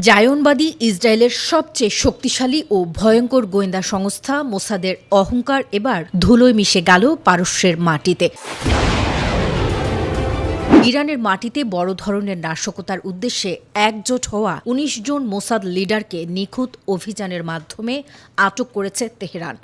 জায়নবাদী ইসরায়েলের সবচেয়ে শক্তিশালী ও ভয়ঙ্কর গোয়েন্দা সংস্থা মোসাদের অহংকার এবার ধুলোয় মিশে গেল পারস্যের মাটিতে। ইরানের মাটিতে বড় ধরনের নাশকতার উদ্দেশ্যে একজোট হওয়া ১৯ জন মোসাদ লিডারকে নিখুঁত অভিযানের মাধ্যমে আটক করেছে তেহরান।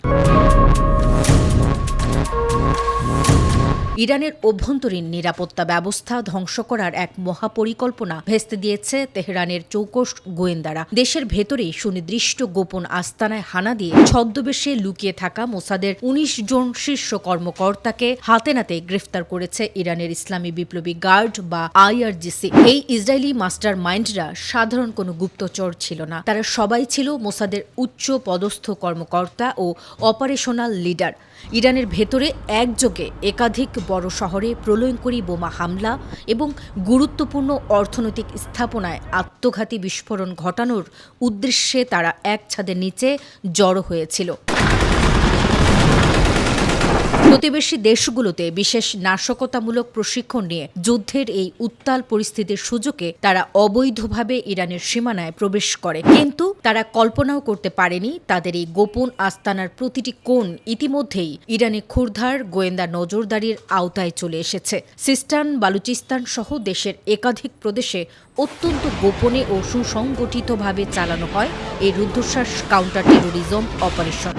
ইরানের অভ্যন্তরীণ নিরাপত্তা ব্যবস্থা ধ্বংস করার এক মহাপরিকল্পনা ভেস্তে দিয়েছে তেহরানের চৌকস গোয়েন্দারা। দেশের ভেতরেই সুনির্দিষ্ট গোপন আস্তানায় হানা দিয়ে ছদ্মবেশে লুকিয়ে থাকা মোসাদের ১৯ জন শীর্ষ কর্মকর্তাকে হাতে নাতে গ্রেফতার করেছে ইরানের ইসলামী বিপ্লবী গার্ড বা IRGC। এই ইসরায়েলি মাস্টার মাইন্ডরা সাধারণ কোনো গুপ্তচর ছিল না, তারা সবাই ছিল মোসাদের উচ্চ পদস্থ কর্মকর্তা ও অপারেশনাল লিডার। ইরানের ভেতরে একযোগে একাধিক বড় শহরে প্রলয়ঙ্করী বোমা হামলা এবং গুরুত্বপূর্ণ অর্থনৈতিক স্থাপনায় আত্মঘাতী বিস্ফোরণ ঘটানোর উদ্দেশ্যে তারা এক ছাদের নিচে জড়ো হয়েছিল। প্রতিবেশী দেশগুলোতে বিশেষ নাশকতামূলক প্রশিক্ষণ নিয়ে যুদ্ধের এই উত্তাল পরিস্থিতির সুযোগে তারা অবৈধভাবে ইরানের সীমানায় প্রবেশ করে, কিন্তু তারা কল্পনাও করতে পারেনি তাদের এই গোপন আস্তানার প্রতিটি কোণ ইতিমধ্যেই ইরানি ক্ষুরধার গোয়েন্দা নজরদারির আওতায় চলে এসেছে। সিস্তান, বালুচিস্তান সহ দেশের একাধিক প্রদেশে অত্যন্ত গোপনে ও সুসংগঠিতভাবে চালানো হয় এই রুদ্ধশ্বাস কাউন্টার টেরোরিজম অপারেশন।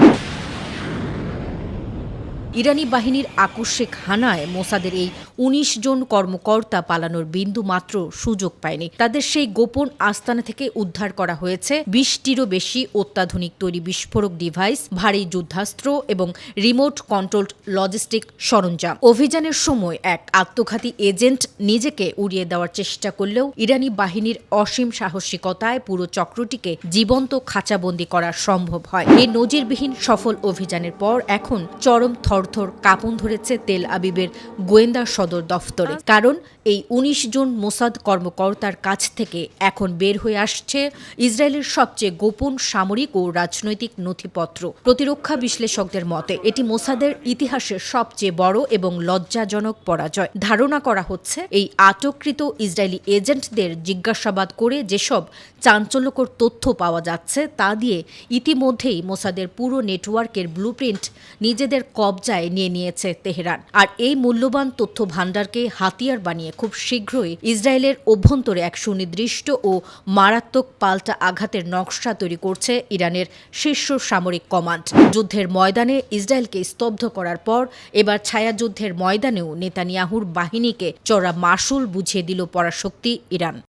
ইরানি বাহিনীর আকস্মিক হানায় মোসাদের এই ১৯ জন কর্মকর্তা পালানোর বিন্দু মাত্র সুযোগ পায়নি। তাদের সেই গোপন আস্তানা থেকে উদ্ধার করা হয়েছে ২০টিরও বেশি অত্যাধুনিক তৈরি বিস্ফোরক ডিভাইস, ভারী যুদ্ধাস্ত্র এবং রিমোট কন্ট্রোলড লজিস্টিক সরঞ্জাম। অভিযানের সময় এক আত্মঘাতী এজেন্ট নিজেকে উড়িয়ে দেওয়ার চেষ্টা করলেও ইরানি বাহিনীর অসীম সাহসিকতায় পুরো চক্রটিকে জীবন্ত খাঁচাবন্দি করা সম্ভব হয়। এই নজিরবিহীন সফল অভিযানের পর এখন চরম থরথর কাঁপন ধরেছে তেল আবিবের গোয়েন্দা সদর দফতরে, কারণ এই ১৯ জন মোসাদ কর্মকর্তার কাছ থেকে এখন বের হয়ে আসছে ইসরায়েলের সবচেয়ে গোপন সামরিক ও রাজনৈতিক নথিপত্র। প্রতিরক্ষা বিশ্লেষকদের মতে এটি মোসাদের ইতিহাসের সবচেয়ে বড় এবং লজ্জাজনক পরাজয়। ধারণা করা হচ্ছে এই আটককৃত ইসরায়েলি এজেন্টদের জিজ্ঞাসাবাদ করে যেসব চাঞ্চল্যকর তথ্য পাওয়া যাচ্ছে তা দিয়ে ইতিমধ্যেই মোসাদের পুরো নেটওয়ার্কের ব্লুপ্রিন্ট নিজেদের কবজায় নিয়ে নিয়েছে তেহরান। আর এই মূল্যবান তথ্য ভাণ্ডারকে হাতিয়ার বানিয়ে খুব শীঘ্রই ইসরায়েলের অভ্যন্তরে এক সুনির্দিষ্ট ও মারাত্মক পাল্টা আঘাতের নকশা তৈরি করছে ইরানের শীর্ষ সামরিক কমান্ড। যুদ্ধের ময়দানে ইসরায়েলকে স্তব্ধ করার পর এবার ছায়াযুদ্ধের ময়দানেও নেতানিয়াহুর বাহিনীকে চড়া মাশুল বুঝিয়ে দিল পরাশক্তি ইরান।